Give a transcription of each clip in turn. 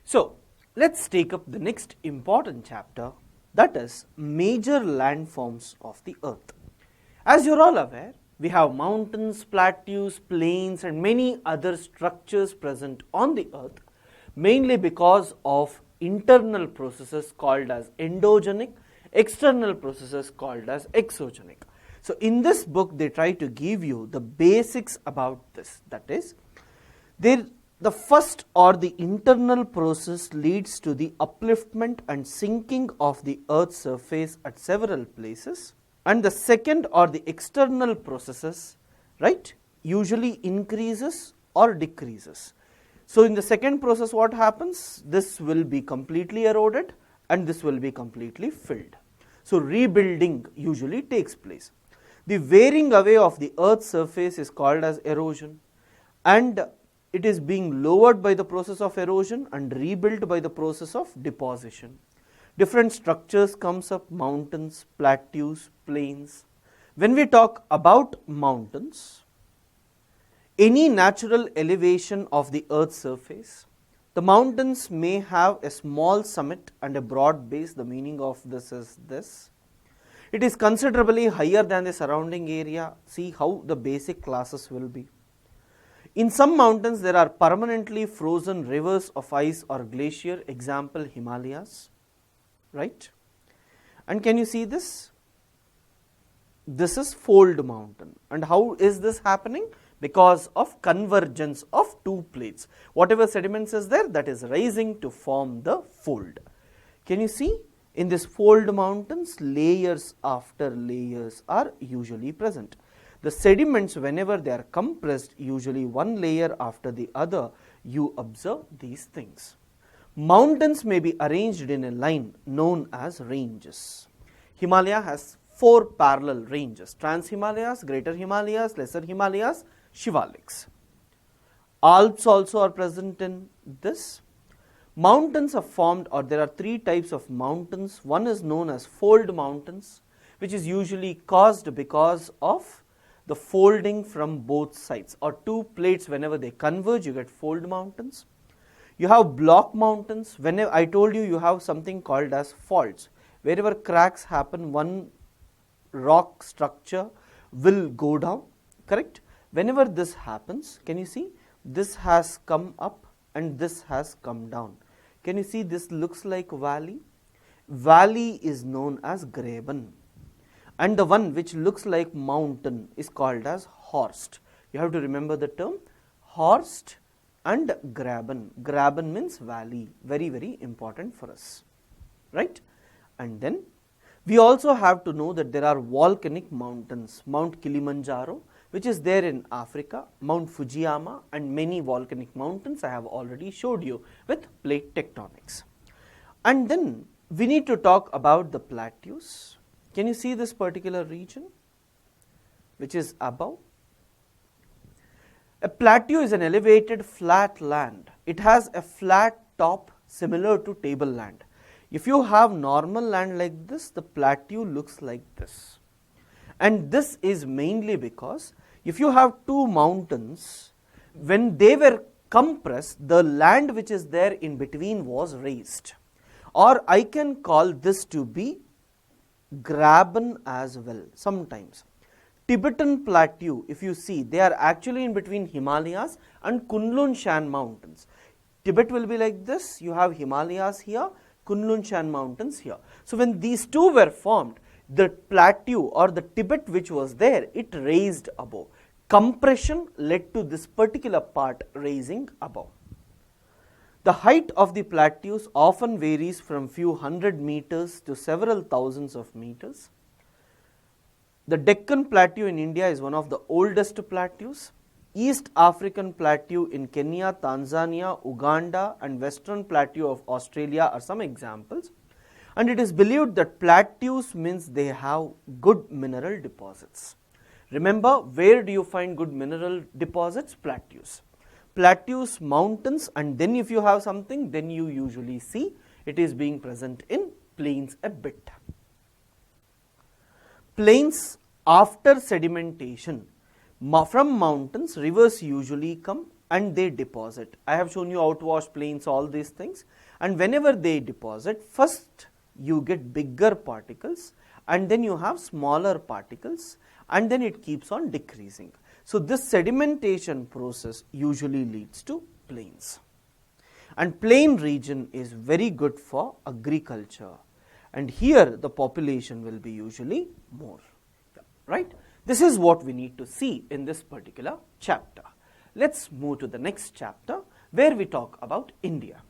So, let's take up the next important chapter, that is major landforms of the earth. As you're all aware, we have mountains, plateaus, plains and many other structures present on the earth, mainly because of internal processes called as endogenic, external processes called as exogenic. So in this book they try to give you the basics about this, that is, the first or the internal process leads to the upliftment and sinking of the earth's surface at several places, and the second or the external processes, right, usually increases or decreases. So in the second process what happens? This will be completely eroded and this will be completely filled. So rebuilding usually takes place. The wearing away of the earth's surface is called as erosion, and it is being lowered by the process of erosion and rebuilt by the process of deposition. Different structures comes up: mountains, plateaus, plains. When we talk about mountains, any natural elevation of the earth's surface, the mountains may have a small summit and a broad base. The meaning of this is this: it is considerably higher than the surrounding area. See how the basic classes will be. In some mountains there are permanently frozen rivers of ice or glacier, example Himalayas, right? And can you see this? This is fold mountain. And how is this happening? Because of convergence of two plates. Whatever sediments is there, that is rising to form the fold. Can you see? In this fold mountains, layers after layers are usually present. The sediments, whenever they are compressed, usually one layer after the other, you observe these things. Mountains may be arranged in a line known as ranges. Himalaya has 4 parallel ranges: Trans-Himalayas, Greater Himalayas, Lesser Himalayas, Shivaliks. Alps also are present in this. Mountains are formed, or there are 3 types of mountains. One is known as fold mountains, which is usually caused because of the folding from both sides, or 2 plates whenever they converge you get fold mountains. You have block mountains. Whenever I told you have something called as faults. Wherever cracks happen, one rock structure will go down, correct? Whenever this happens, can you see this has come up and this has come down? Can you see this looks like valley? Valley is known as graben. And the one which looks like mountain is called as horst. You have to remember the term horst and graben. Graben means valley. Very, very important for us, right? And then we also have to know that there are volcanic mountains. Mount Kilimanjaro, which is there in Africa, Mount Fujiyama, and many volcanic mountains I have already showed you with plate tectonics. And then we need to talk about the plateaus. Can you see this particular region which is above? A plateau is an elevated flat land. It has a flat top similar to tableland. If you have normal land like this, the plateau looks like this. And this is mainly because if you have 2 mountains, when they were compressed, the land which is there in between was raised. Or I can call this to be graben as well sometimes. Tibetan plateau, if you see, they are actually in between Himalayas and Kunlun Shan mountains. Tibet will be like this. You have Himalayas here, Kunlun Shan mountains here. So when these 2 were formed, the plateau or the Tibet which was there, it raised above. Compression led to this particular part raising above. The height of the plateaus often varies from few hundred meters to several thousands of meters. The Deccan Plateau in India is one of the oldest plateaus. East African Plateau in Kenya, Tanzania, Uganda and Western Plateau of Australia are some examples. And it is believed that plateaus means they have good mineral deposits. Remember, where do you find good mineral deposits? Plateaus. Plateaus, mountains, and then if you have something, then you usually see it is being present in plains a bit. Plains after sedimentation. From mountains, rivers usually come and they deposit. I have shown you outwash plains, all these things, and whenever they deposit, first you get bigger particles and then you have smaller particles and then it keeps on decreasing. So this sedimentation process usually leads to plains. And plain region is very good for agriculture, and here the population will be usually more, right? This is what we need to see in this particular chapter. Let's move to the next chapter where we talk about India.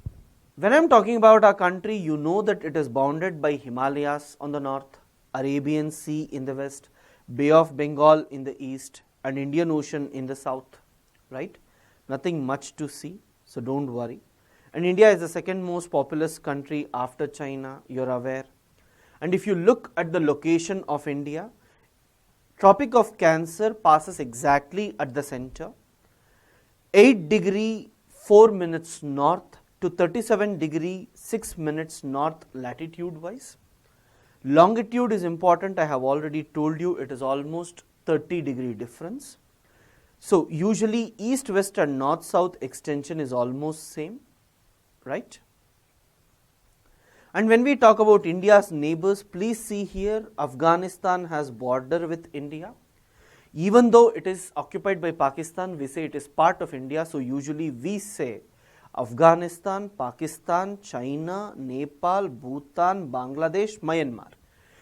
When I am talking about our country, you know that it is bounded by Himalayas on the north, Arabian Sea in the west, Bay of Bengal in the east, and Indian Ocean in the south, right? Nothing much to see, so don't worry. And India is the second most populous country after China, you're aware. And if you look at the location of India, Tropic of Cancer passes exactly at the center, 8 degree 4 minutes north to 37 degree 6 minutes north latitude wise. Longitude is important, I have already told you it is almost 30 degree difference. So usually east, west and north, south extension is almost same, right? And when we talk about India's neighbors, please see here, Afghanistan has border with India. Even though it is occupied by Pakistan, we say it is part of India. So usually we say Afghanistan, Pakistan, China, Nepal, Bhutan, Bangladesh, Myanmar.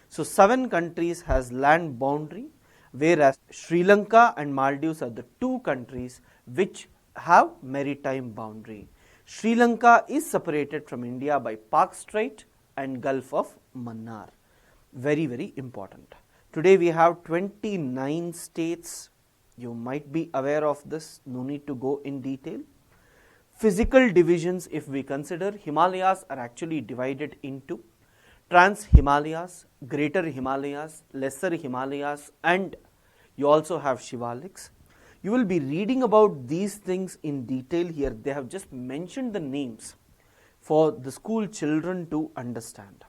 So 7 countries has land boundary, whereas Sri Lanka and Maldives are the 2 countries which have maritime boundary. Sri Lanka is separated from India by Pak Strait and Gulf of Mannar. Very, very important. Today we have 29 states. You might be aware of this, no need to go in detail. Physical divisions, if we consider, Himalayas are actually divided into Trans-Himalayas, Greater Himalayas, Lesser Himalayas, and you also have Shivaliks. You will be reading about these things in detail here. They have just mentioned the names for the school children to understand.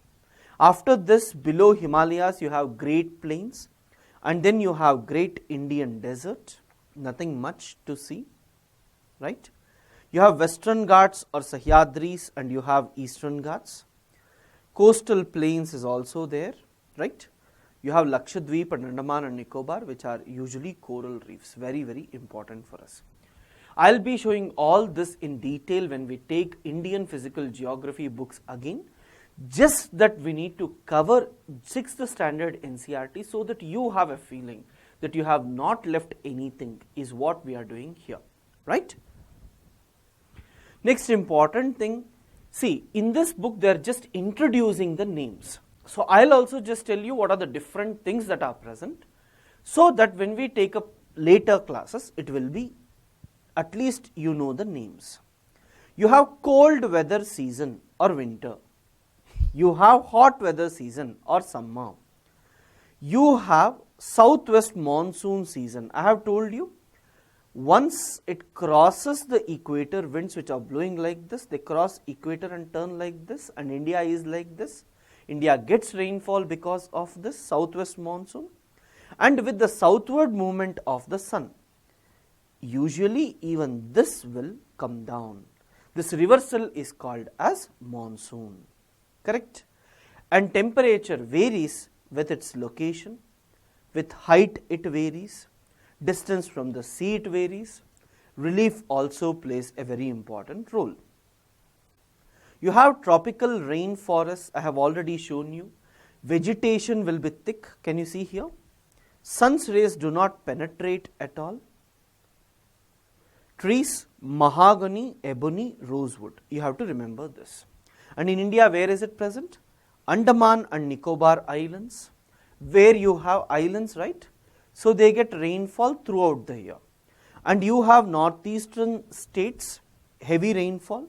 After this, below Himalayas, you have Great Plains, and then you have Great Indian Desert. Nothing much to see, right? You have Western Ghats or Sahyadris, and you have Eastern Ghats. Coastal plains is also there, right? You have Lakshadweep and Andaman and Nicobar, which are usually coral reefs. Very, very important for us. I'll be showing all this in detail when we take Indian physical geography books again. Just that we need to cover 6th standard NCERT so that you have a feeling that you have not left anything is what we are doing here, right? Next important thing, see, in this book they are just introducing the names. So I'll also just tell you what are the different things that are present, so that when we take up later classes, it will be at least you know the names. You have cold weather season or winter. You have hot weather season or summer. You have southwest monsoon season. I have told you, once it crosses the equator, winds which are blowing like this, they cross equator and turn like this, and India is like this. India gets rainfall because of this southwest monsoon, and with the southward movement of the sun, usually even this will come down. This reversal is called as monsoon, correct? And temperature varies with its location, with height it varies, distance from the sea it varies, relief also plays a very important role. You have tropical rainforests, I have already shown you. Vegetation will be thick, can you see here? Sun's rays do not penetrate at all. Trees, mahogany, ebony, rosewood. You have to remember this. And in India, where is it present? Andaman and Nicobar Islands, where you have islands, right? So they get rainfall throughout the year. And you have northeastern states, heavy rainfall.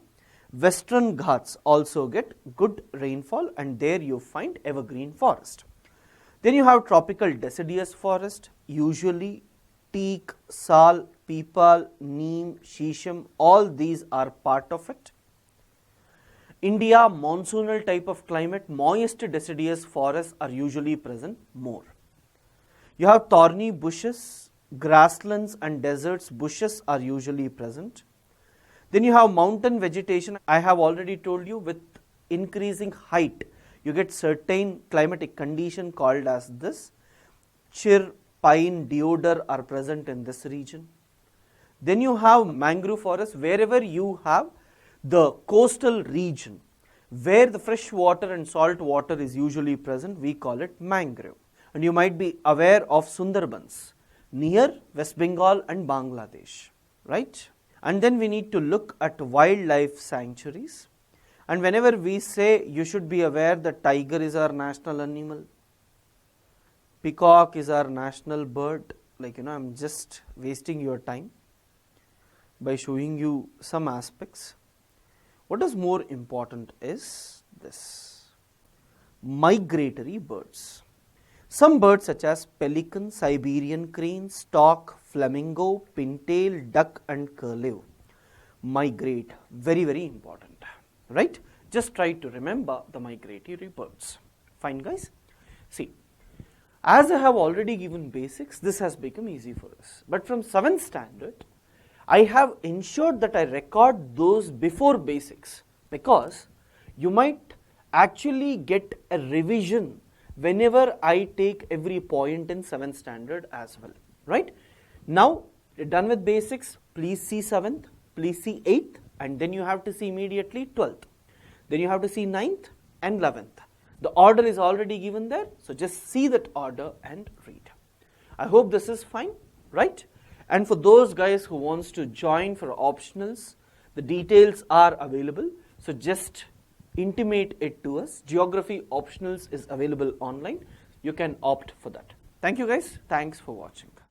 Western Ghats also get good rainfall, and there you find evergreen forest. Then you have tropical deciduous forest, usually teak, sal, peepal, neem, shisham, all these are part of it. India, monsoonal type of climate, moist deciduous forests are usually present more. You have thorny bushes, grasslands and deserts, bushes are usually present. Then you have mountain vegetation. I have already told you, with increasing height, you get certain climatic condition called as this. Chir, pine, deodar are present in this region. Then you have mangrove forest. Wherever you have the coastal region, where the fresh water and salt water is usually present, we call it mangrove. And you might be aware of Sundarbans near West Bengal and Bangladesh, right? And then we need to look at wildlife sanctuaries. And whenever we say, you should be aware that tiger is our national animal, peacock is our national bird. Like, I'm just wasting your time by showing you some aspects. What is more important is this: migratory birds. Some birds such as pelican, Siberian crane, stork, flamingo, pintail, duck and curlew migrate. Very, very important, right? Just try to remember the migratory birds. Fine, guys? See, as I have already given basics, this has become easy for us. But from 7th standard, I have ensured that I record those before basics, because you might actually get a revision whenever I take every point in 7th standard as well, right? Now, you're done with basics. Please see 7th, please see 8th, and then you have to see immediately 12th. Then you have to see 9th and 11th. The order is already given there, so just see that order and read. I hope this is fine, right? And for those guys who wants to join for optionals, the details are available, so just intimate it to us. Geography optionals is available online. You can opt for that. Thank you guys. Thanks for watching.